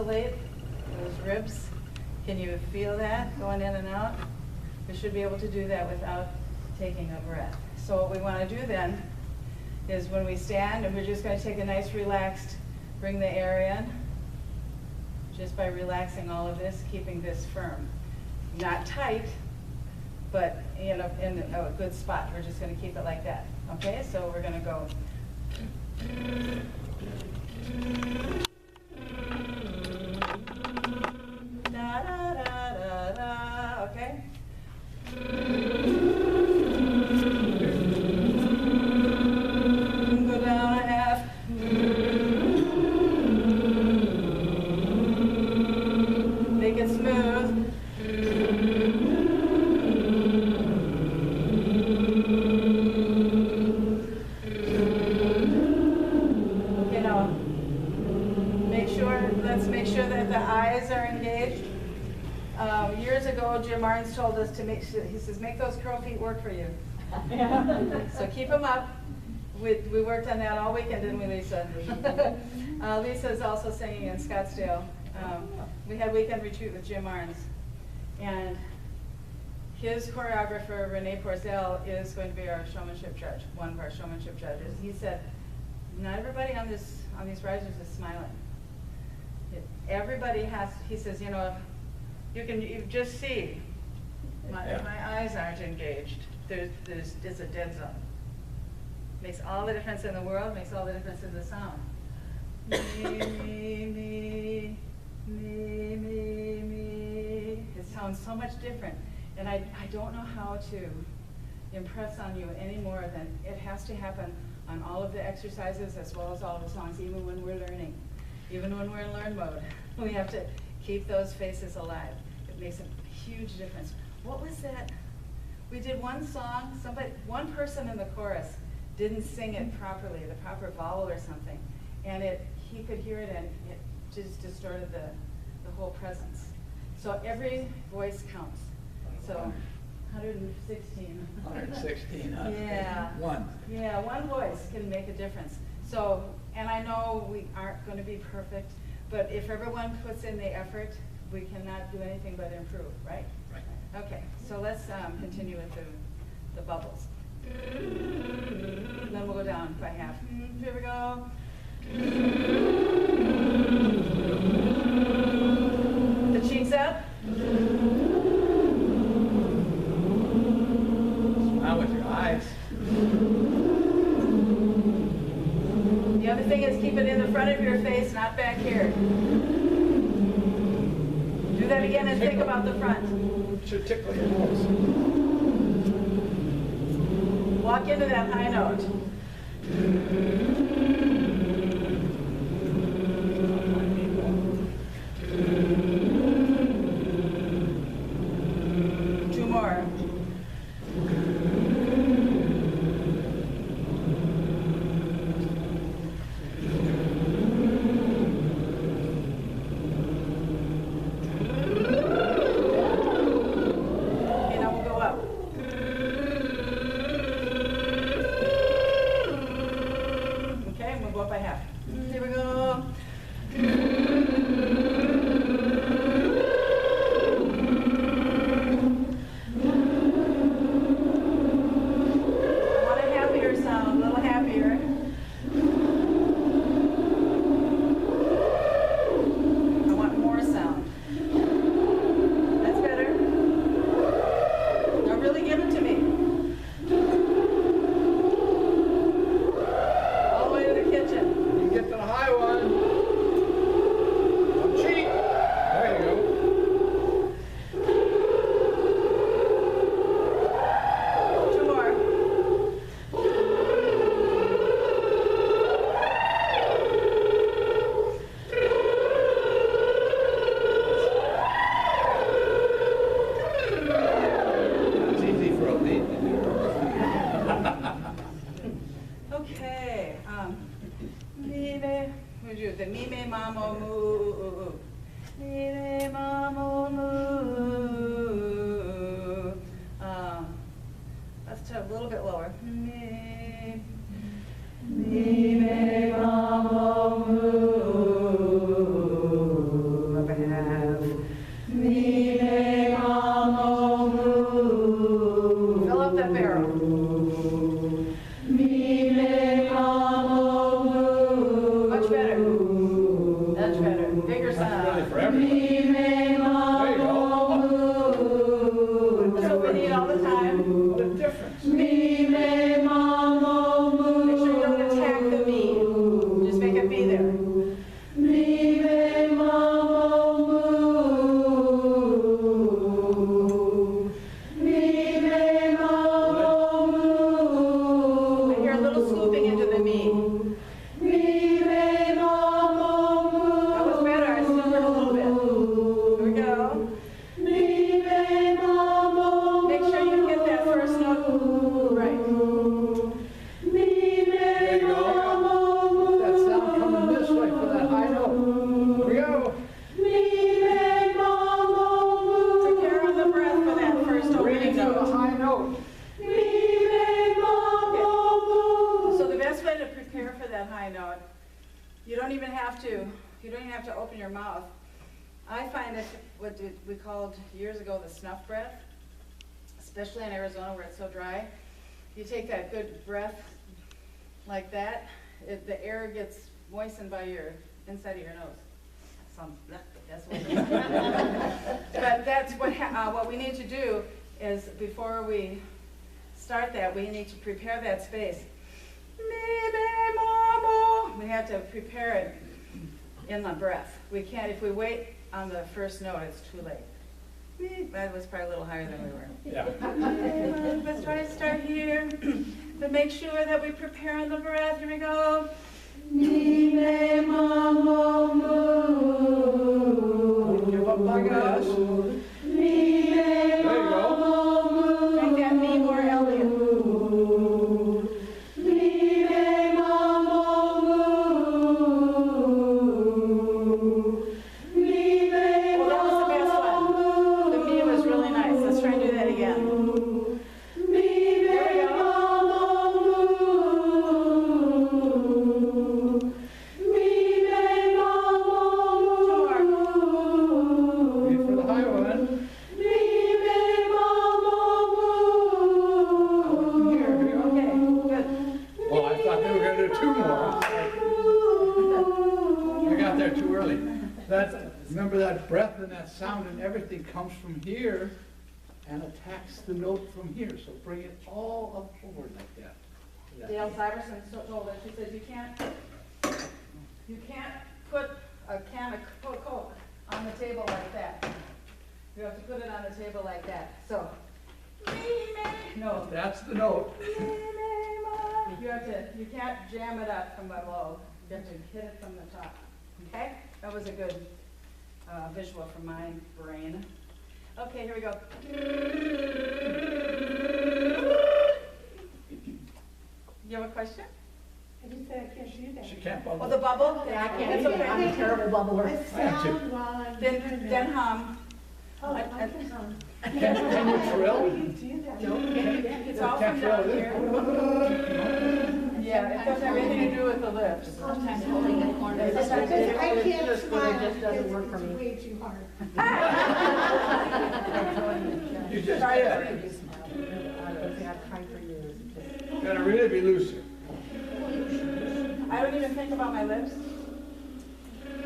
isolate those ribs. Can you feel that going in and out? We should be able to do that without taking a breath. So what we want to do then is when we stand, and we're just going to take a nice relaxed, bring the air in, just by relaxing all of this, keeping this firm. Not tight, but in a good spot. We're just going to keep it like that. Okay, so we're going to go. Da, da, da, da, da. Okay? Go down a half. Make it smooth. Let's make sure that the eyes are engaged. Years ago, Jim Marnes told us to make sure, he says, make those curl feet work for you. So keep them up. We worked on that all weekend, didn't we, Lisa? Lisa's also singing in Scottsdale. We had weekend retreat with Jim Marnes. And his choreographer, Renee Porzel, is going to be our showmanship judge, one of our showmanship judges. He said, not everybody on these risers is smiling. Everybody has, he says, you know, you just see, my eyes aren't engaged. There's a dead zone. Makes all the difference in the world, makes all the difference in the sound. Me. It sounds so much different. And I don't know how to impress on you any more than it has to happen on all of the exercises as well as all of the songs, even when we're learning. Even when we're in learn mode, we have to keep those faces alive. It makes a huge difference. What was that? We did one song, one person in the chorus didn't sing it properly, the proper vowel or something, and he could hear it and it just distorted the whole presence. So every voice counts. So 116. 116. Yeah. One. Yeah, one voice can make a difference. So, and I know we aren't going to be perfect, but if everyone puts in the effort, we cannot do anything but improve, right? Right. Okay, so let's continue with the bubbles. And then we'll go down by half. Here we go. The cheeks up. Smile with your eyes. The other thing is keep it in the front of your face, not back here. Do that again and think about the front. Should tickle your nose. Walk into that high note. Two more. to open your mouth. I find it what we called years ago the snuff breath, especially in Arizona where it's so dry. You take that good breath like that, the air gets moistened by your inside of your nose. Sounds, that's what it is. But that's what we need to do is before we start that, we need to prepare that space. We have to prepare it in the breath. We can't, if we wait on the first note, it's too late. That was probably a little higher than we were. Yeah. Let's try to start here, but make sure that we prepare on the breath. Here we go. Give up my gas. There you go. Make that me more elegant. Well, that was the best one. The me was really nice. Let's try and do that again. There we go. Wait for the high one. Here we go. Okay, good. Well, I thought they were going to do two more. I got there too early. Remember that breath and that sound and everything comes from here and attacks the note from here. So bring it all up forward like that. Dale Syverson told us, she says, you can't put a can of Coke on the table like that. You have to put it on the table like that. So, no. That's the note. You can't jam it up from below. You have to hit it from the top. Okay? That was a good visual from my brain. Okay, here we go. You have a question? I just said I can't do that. She can't Oh, bubble. the bubble? Yeah, I can't It's do that. okay. I'm a terrible bubbler. I It am too. sounds while I'm Then, doing then that. hum. Oh, I can hum. Can you trill? You do that. It's all from Can't trill, down is here. it? Yeah, it doesn't have anything to do with the lips. Sometimes holding a corner. I can't Just smile doesn't because work for it's me. way too hard. You just Try gotta, it. gotta really be looser. I don't even think about my lips.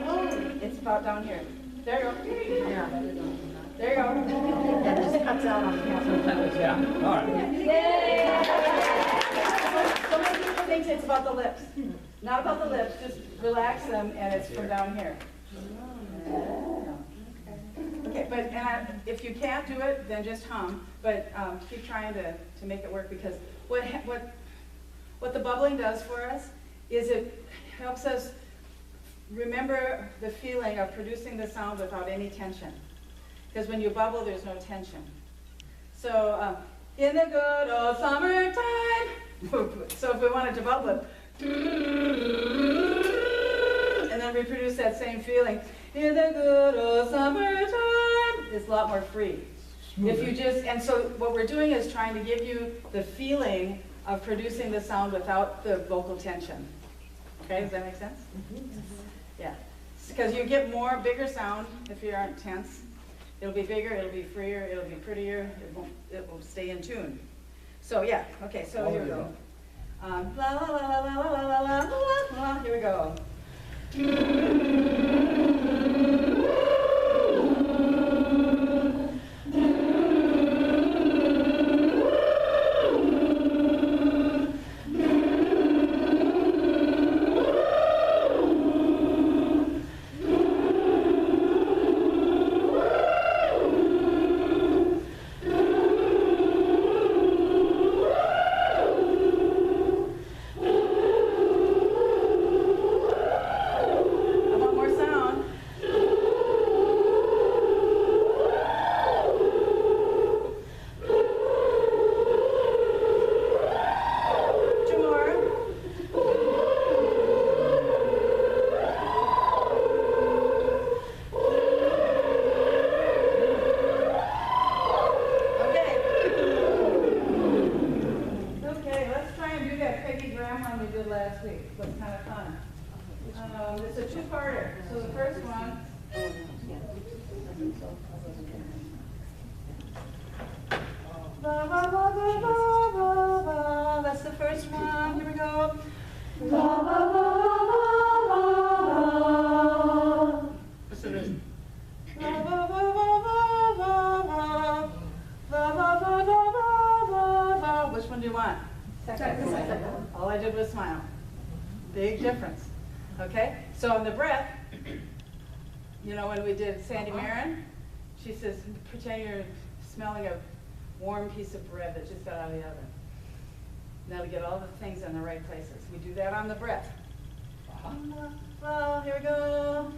Oh, It's about down here. There you go. Yeah. There you go. That just cuts out on the camera. Yeah, all right. So many people think it's about the lips. Not about the lips, just relax them and it's from down here. Okay, but if you can't do it, then just hum, but keep trying to make it work because what the bubbling does for us is it helps us remember the feeling of producing the sound without any tension. Because when you bubble, there's no tension. So, in the good old summertime, so if we wanted to bubble it, and then reproduce that same feeling, in the good old summertime, it's a lot more free. If you just, and so what we're doing is trying to give you the feeling of producing the sound without the vocal tension. Okay, does that make sense? Yeah, because you get more, bigger sound if you aren't tense. It'll be bigger, it'll be freer, it'll be prettier, it will stay in tune. So yeah, okay, so here we go. La la la la la la la la la la, here we go. One Ba, ba, ba, ba, ba, ba, ba. That's the first one. Here we go. Ba, ba, ba, ba, ba, ba. Listen to this. Ba, ba, ba, ba, ba, ba, ba. Ba, ba, ba, ba, ba, ba, ba. Which one do you want? Second. All I did was smile. Big difference. Okay? So on the breath, you know, when we did Sandy Marin, she says, pretend you're smelling a warm piece of bread that just got out of the oven. Now to get all the things in the right places. We do that on the breath. Well, here we go.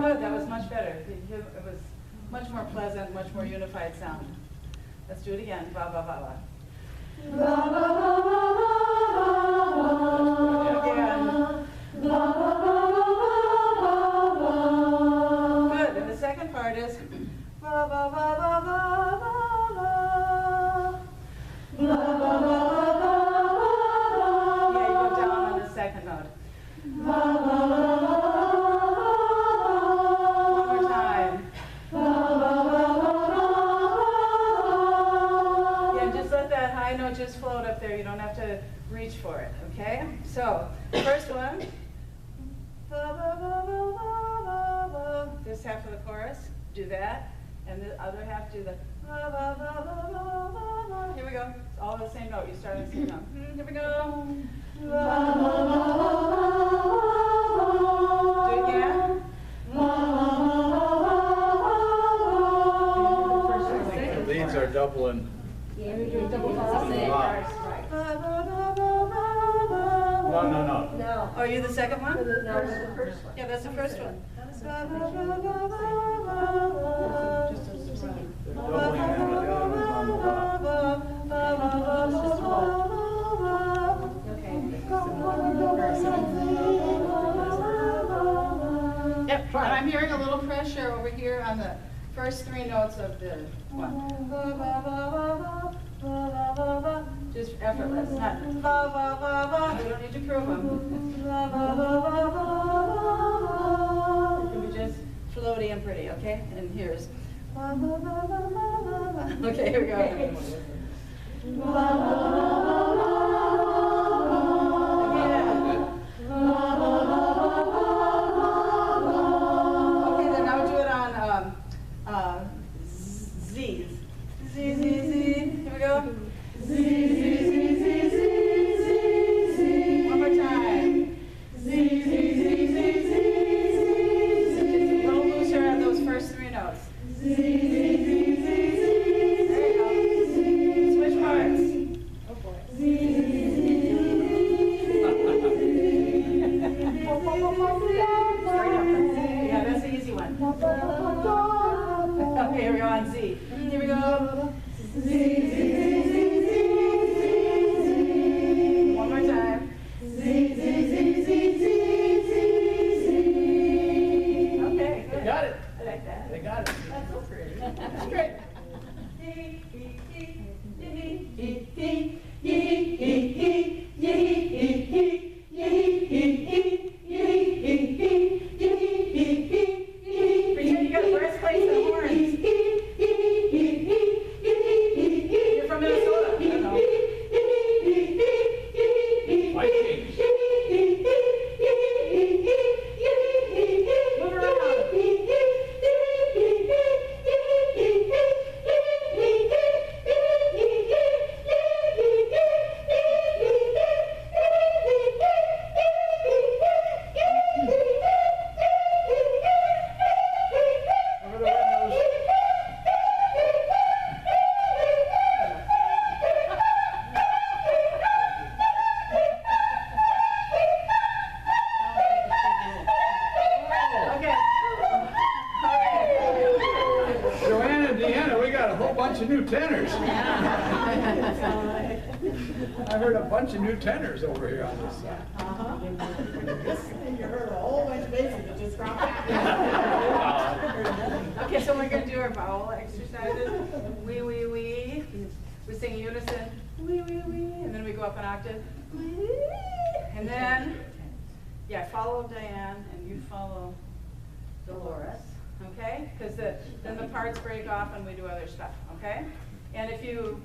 Good, that was much better. It was much more pleasant, much more unified sound. Let's do it again. Ba ba ba ba. Again. Good, and the second part is ba ba ba ba ba ba ba. Ba ba ba ba ba ba. Yeah, you go down on the second note. Ba ba ba ba ba ba. One more time. Ba ba ba ba ba. Yeah, just let that high note just float up there. You don't have to reach for it, okay? So, first one. Ba ba ba ba ba ba ba. This half of the chorus, do that. And the other half, do the ba ba ba ba ba ba ba. Here we go. It's all the same note. You start on the same note. Here we go. Ba ba ba ba ba ba. Do it again. The leads are doubling. Yeah, we do double No. No. Oh, you the second one? No, it's the first one. Yeah, that's the first one. They're doubling in with the other ones on the Yep, and I'm hearing a little pressure over here on the first three notes of the one. Just effortless, not ba ba ba ba. We don't need to prove them. Ba ba ba ba ba. It can be just floaty and pretty, okay? And here's ba ba ba ba ba ba. Okay, here we go. Ba ba ba ba ba. Again. Okay, then now do it on Z's. Z, Z, Z. Here we go. Z, Z, Z, Z, Z, Z, Z. One more time. Z, Z, Z, Z, Z, Z, Z. A little looser on those first three notes. Z, Z, Z, Z, Z. There you go. Switch parts. Oh boy. Z, Z, Z, Z, Z. Straight up. Yeah, that's the easy one. Okay, here we go on Z. Here we go. Z, Z, Z, Z, Z, Z. One more time. Z, Z, Z, Z, Z, Z. Okay, They good. got it. I like that. They got it. That's so pretty. That's great. Pretend you got a breastplate and horns. You're from Minnesota. I don't know. Vikings. Move around. Over the windows. Okay. All right. Joanne and Deanna, we got a whole bunch of new tenors. I heard a bunch of new tenors over here on this side. You heard a whole bunch of basics that just dropped out. Okay, so we're gonna do our vowel exercises. We. We sing in unison. We. And then we go up an octave. And then Yeah, follow Diane and you follow Dolores, okay? Because then the parts break off and we do other stuff, okay? And if you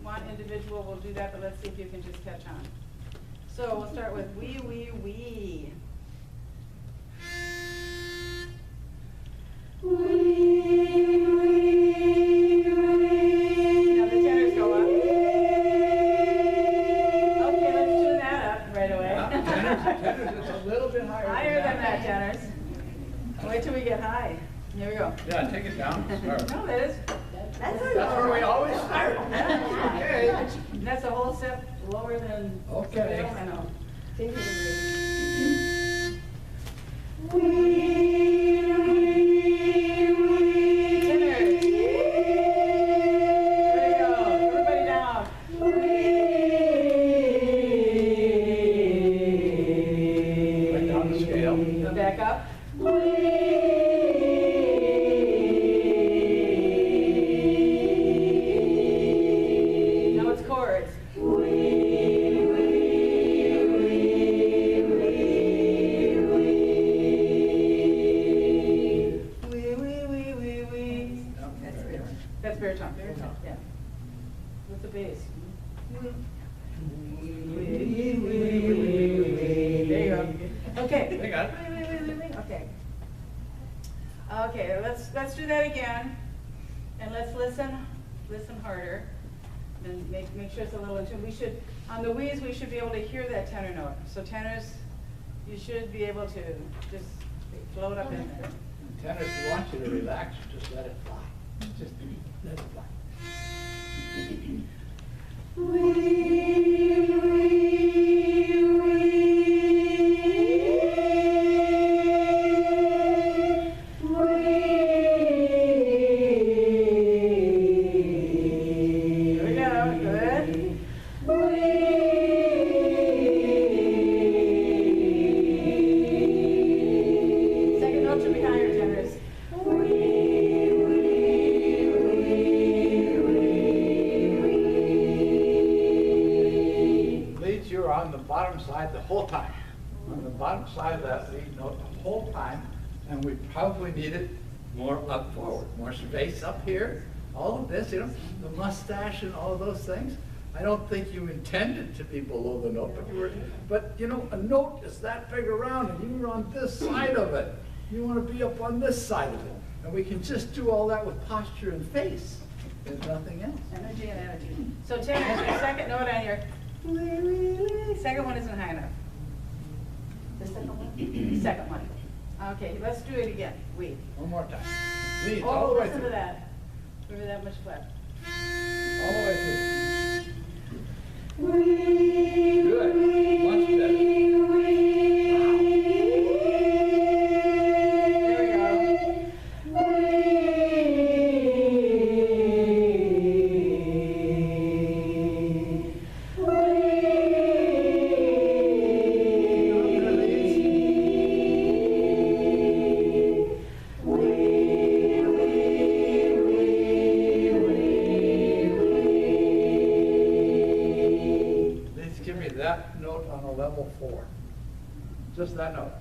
want individual, we'll do that, but let's see if you can just catch on. So we'll start with wee, wee, wee. Now the tenors go up. Okay, let's tune that up right away. Tenors is a little bit higher. Higher than that, tenors. Wait till we get high. Here we go. Yeah, take it down. Start. No, that is, That's That's where we always start. Okay. that's a whole step lower than. Okay. I know. Take it away. Tenors. There we go. Everybody down. Right down the scale. Go back up. Now it's chords. Wee, wee, wee, wee, wee. That's baritone. Yeah. What's the bass? There you go. Okay. They got it. Okay. Okay, let's do that again. And let's listen harder. And make sure it's a little in tune. We should, on the wheeze, we should be able to hear that tenor note. So tenors, you should be able to just float up in there. Tenors, we want you to relax, just let it fly. Just let it fly. Here we go, good. Second note should be higher, tenors. Leads, you're on the bottom side the whole time. On the bottom side of that lead note the whole time, and we probably needed more up forward, more space up here. All of this, you know, the mustache and all of those things. I don't think you intended to be below the note, but you know, a note is that big around and you were on this side of it. You want to be up on this side of it. And we can just do all that with posture and face. There's nothing else. Energy and attitude. So tenors, your second note on your second one isn't high enough. The second one? Second one. Okay, let's do it again. We. One more time. Lead all Oh, the way listen to through. that. Remember that much flat. All the way through. Good. Much better. There we go. Please give me that note on a level 4. Just that note.